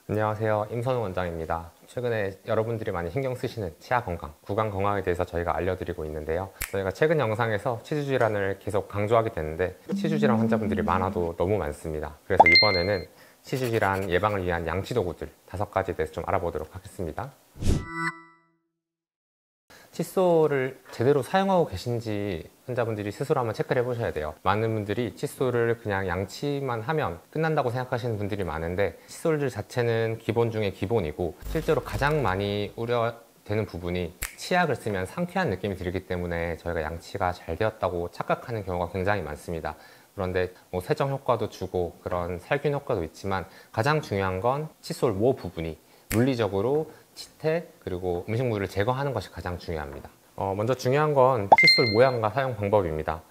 안녕하세요. 임선우 원장입니다. 최근에 여러분들이 많이 신경 쓰시는 치아 건강, 구강 건강에 대해서 저희가 알려드리고 있는데요. 저희가 최근 영상에서 치주 질환을 계속 강조하게 되는데 치주 질환 환자분들이 많아도 너무 많습니다. 그래서 이번에는 치주 질환 예방을 위한 양치 도구들 5가지에 대해서 좀 알아보도록 하겠습니다. 칫솔을 제대로 사용하고 계신지 환자분들이 스스로 한번 체크를 해보셔야 돼요. 많은 분들이 칫솔을 그냥 양치만 하면 끝난다고 생각하시는 분들이 많은데 칫솔들 자체는 기본 중에 기본이고 실제로 가장 많이 우려되는 부분이 치약을 쓰면 상쾌한 느낌이 들기 때문에 저희가 양치가 잘 되었다고 착각하는 경우가 굉장히 많습니다. 그런데 세정 효과도 주고 그런 살균 효과도 있지만 가장 중요한 건 칫솔 모 부분이 물리적으로 치태 그리고 음식물을 제거하는 것이 가장 중요합니다. 먼저 중요한 건 칫솔 모양과 사용 방법입니다.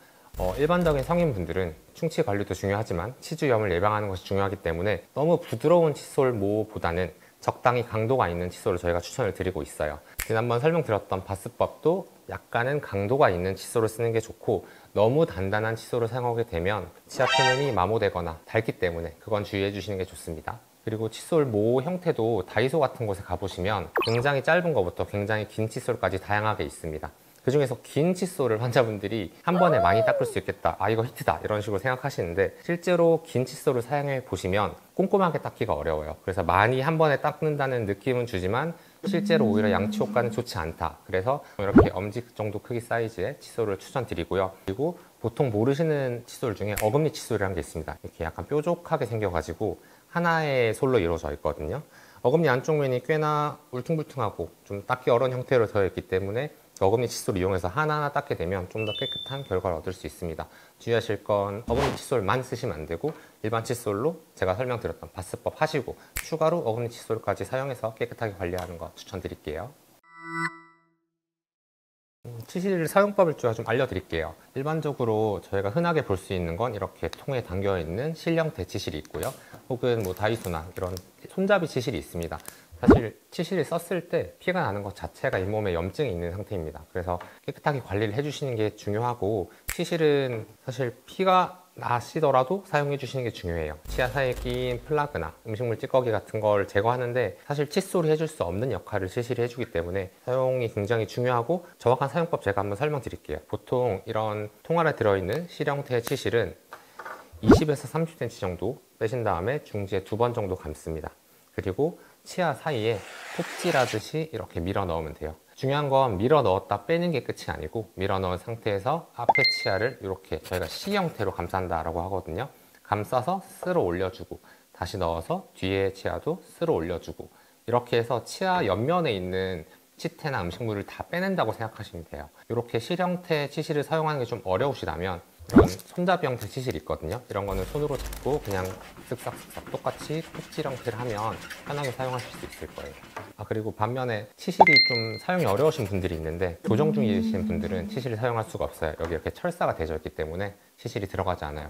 일반적인 성인분들은 충치 관리도 중요하지만 치주염을 예방하는 것이 중요하기 때문에 너무 부드러운 칫솔 모보다는 적당히 강도가 있는 칫솔을 저희가 추천을 드리고 있어요. 지난번 설명드렸던 바스법도 약간은 강도가 있는 칫솔을 쓰는 게 좋고 너무 단단한 칫솔을 사용하게 되면 치아 표면이 마모되거나 닳기 때문에 그건 주의해 주시는 게 좋습니다. 그리고 칫솔 모 형태도 다이소 같은 곳에 가보시면 굉장히 짧은 것부터 굉장히 긴 칫솔까지 다양하게 있습니다. 그 중에서 긴 칫솔을 환자분들이 한 번에 많이 닦을 수 있겠다, 아 이거 히트다 이런 식으로 생각하시는데 실제로 긴 칫솔을 사용해 보시면 꼼꼼하게 닦기가 어려워요. 그래서 많이 한 번에 닦는다는 느낌은 주지만 실제로 오히려 양치 효과는 좋지 않다. 그래서 이렇게 엄지 정도 크기 사이즈의 칫솔을 추천드리고요. 그리고 보통 모르시는 칫솔 중에 어금니 칫솔이라는 게 있습니다. 이렇게 약간 뾰족하게 생겨가지고 하나의 솔로 이루어져 있거든요. 어금니 안쪽 면이 꽤나 울퉁불퉁하고 좀 닦기 어려운 형태로 되어 있기 때문에 어금니 칫솔을 이용해서 하나하나 닦게 되면 좀 더 깨끗한 결과를 얻을 수 있습니다. 주의하실 건 어금니 칫솔만 쓰시면 안 되고 일반 칫솔로 제가 설명드렸던 바스법 하시고 추가로 어금니 칫솔까지 사용해서 깨끗하게 관리하는 거 추천드릴게요. 치실 사용법을 제가 좀 알려드릴게요. 일반적으로 저희가 흔하게 볼 수 있는 건 이렇게 통에 담겨 있는 실형태 치실이 있고요. 혹은 다이소나 이런 손잡이 치실이 있습니다. 사실 치실을 썼을 때 피가 나는 것 자체가 잇몸에 염증이 있는 상태입니다. 그래서 깨끗하게 관리를 해주시는 게 중요하고 치실은 사실 피가 나시더라도 사용해 주시는 게 중요해요. 치아 사이에 끼인 플라그나 음식물 찌꺼기 같은 걸 제거하는데 사실 칫솔이 해줄 수 없는 역할을 치실이 해주기 때문에 사용이 굉장히 중요하고 정확한 사용법 제가 한번 설명드릴게요. 보통 이런 통 안에 들어있는 실형태의 치실은 20에서 30cm 정도 빼신 다음에 중지에 2번 정도 감습니다. 그리고 치아 사이에 톱질하듯이 이렇게 밀어 넣으면 돼요. 중요한 건 밀어 넣었다 빼는 게 끝이 아니고 밀어 넣은 상태에서 앞에 치아를 이렇게 저희가 C 형태로 감싼다라고 하거든요. 감싸서 쓸어 올려주고 다시 넣어서 뒤에 치아도 쓸어 올려주고 이렇게 해서 치아 옆면에 있는 치태나 음식물을 다 빼낸다고 생각하시면 돼요. 이렇게 실형태 치실을 사용하는 게 좀 어려우시다면 이런 손잡이 형태 치실이 있거든요. 이런 거는 손으로 잡고 그냥 쓱싹쓱싹 똑같이 톱질 형태를 하면 편하게 사용하실 수 있을 거예요. 그리고 반면에 치실이 좀 사용이 어려우신 분들이 있는데 교정 중이신 분들은 치실을 사용할 수가 없어요. 여기 이렇게 철사가 되어 있기 때문에 치실이 들어가지 않아요.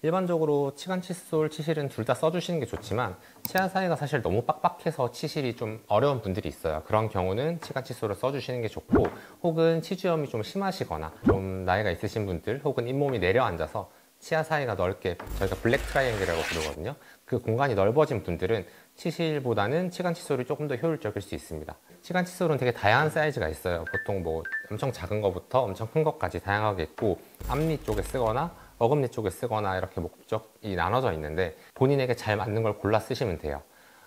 일반적으로 치간 칫솔, 치실은 둘 다 써주시는 게 좋지만 치아 사이가 사실 너무 빡빡해서 치실이 좀 어려운 분들이 있어요. 그런 경우는 치간 칫솔을 써주시는 게 좋고 혹은 치주염이 좀 심하시거나 좀 나이가 있으신 분들 혹은 잇몸이 내려앉아서 치아 사이가 넓게 저희가 블랙 트라이앵글이라고 부르거든요. 그 공간이 넓어진 분들은 치실보다는 치간 칫솔이 조금 더 효율적일 수 있습니다. 치간 칫솔은 되게 다양한 사이즈가 있어요. 보통 엄청 작은 것부터 엄청 큰 것까지 다양하게 있고 앞니 쪽에 쓰거나 어금니 쪽에 쓰거나 이렇게 목적이 나눠져 있는데 본인에게 잘 맞는 걸 골라 쓰시면 돼요.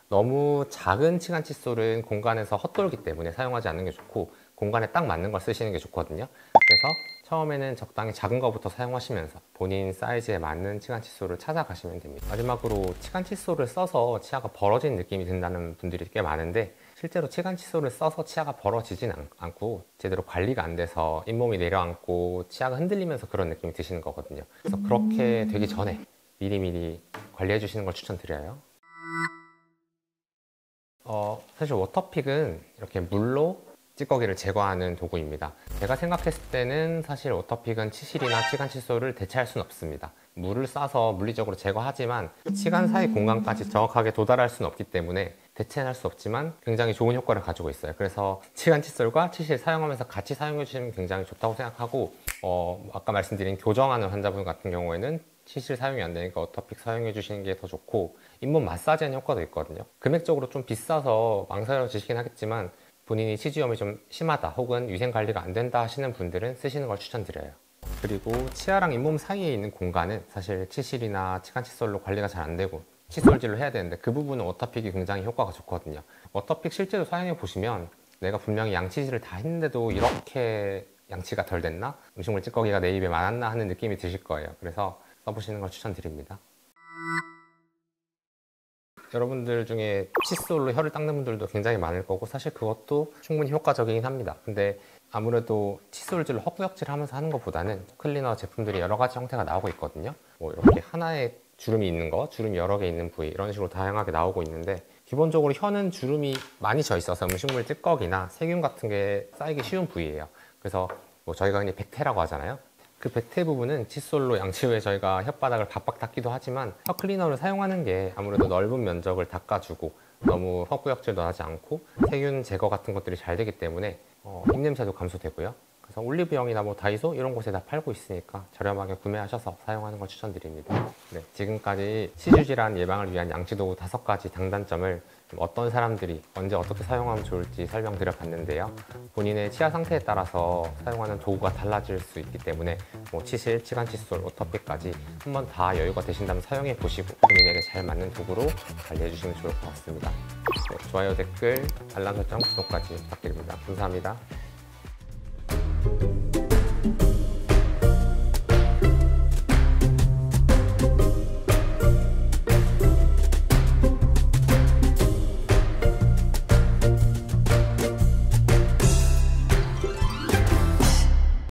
너무 작은 치간 칫솔은 공간에서 헛돌기 때문에 사용하지 않는 게 좋고 공간에 딱 맞는 걸 쓰시는 게 좋거든요. 그래서 처음에는 적당히 작은 것부터 사용하시면서 본인 사이즈에 맞는 치간 칫솔을 찾아가시면 됩니다. 마지막으로 치간 칫솔을 써서 치아가 벌어진 느낌이 든다는 분들이 꽤 많은데 실제로 치간 칫솔을 써서 치아가 벌어지진 않고 제대로 관리가 안 돼서 잇몸이 내려앉고 치아가 흔들리면서 그런 느낌이 드시는 거거든요. 그래서 그렇게 되기 전에 미리미리 관리해 주시는 걸 추천드려요. 사실 워터픽은 이렇게 물로 찌꺼기를 제거하는 도구입니다. 제가 생각했을 때는 사실 워터픽은 치실이나 치간 칫솔을 대체할 수는 없습니다. 물을 싸서 물리적으로 제거하지만 치간 사이 공간까지 정확하게 도달할 수는 없기 때문에 대체는 할 수 없지만 굉장히 좋은 효과를 가지고 있어요. 그래서 치간 칫솔과 치실 사용하면서 같이 사용해 주시면 굉장히 좋다고 생각하고 아까 말씀드린 교정하는 환자분 같은 경우에는 치실 사용이 안 되니까 워터픽 사용해 주시는 게 더 좋고, 잇몸 마사지하는 효과도 있거든요. 금액적으로 좀 비싸서 망설여지시긴 하겠지만 본인이 치주염이 좀 심하다 혹은 위생 관리가 안 된다 하시는 분들은 쓰시는 걸 추천드려요. 그리고 치아랑 잇몸 사이에 있는 공간은 사실 치실이나 치간 칫솔로 관리가 잘 안 되고 칫솔질로 해야 되는데, 그 부분은 워터픽이 굉장히 효과가 좋거든요. 워터픽 실제로 사용해 보시면 내가 분명히 양치질을 다 했는데도 이렇게 양치가 덜 됐나? 음식물 찌꺼기가 내 입에 많았나 하는 느낌이 드실 거예요. 그래서 써보시는 걸 추천드립니다. 여러분들 중에 칫솔로 혀를 닦는 분들도 굉장히 많을 거고, 사실 그것도 충분히 효과적이긴 합니다. 근데 아무래도 칫솔질로 헛구역질 하면서 하는 것보다는 클리너 제품들이 여러 가지 형태가 나오고 있거든요. 뭐 이렇게 하나에 주름이 있는 거, 주름이 여러 개 있는 부위, 이런 식으로 다양하게 나오고 있는데, 기본적으로 혀는 주름이 많이 져 있어서 음식물 찌꺼기나 세균 같은 게 쌓이기 쉬운 부위예요. 그래서 뭐 저희가 그냥 백태라고 하잖아요. 그 백태 부분은 칫솔로 양치 후에 저희가 혓바닥을 박박 닦기도 하지만, 혀 클리너를 사용하는 게 아무래도 넓은 면적을 닦아주고 너무 헛구역질도 하지 않고 세균 제거 같은 것들이 잘 되기 때문에 입냄새도 감소되고요. 그래서 올리브영이나 뭐 다이소 이런 곳에 다 팔고 있으니까 저렴하게 구매하셔서 사용하는 걸 추천드립니다. 네, 지금까지 치주 질환 예방을 위한 양치 도구 5가지 장단점을 어떤 사람들이 언제 어떻게 사용하면 좋을지 설명드려 봤는데요. 본인의 치아 상태에 따라서 사용하는 도구가 달라질 수 있기 때문에 뭐 치실, 치간 칫솔, 워터픽까지 한번 다 여유가 되신다면 사용해 보시고 본인에게 잘 맞는 도구로 관리해 주시면 좋을 것 같습니다. 네, 좋아요, 댓글, 알람 설정, 구독까지 부탁드립니다. 감사합니다.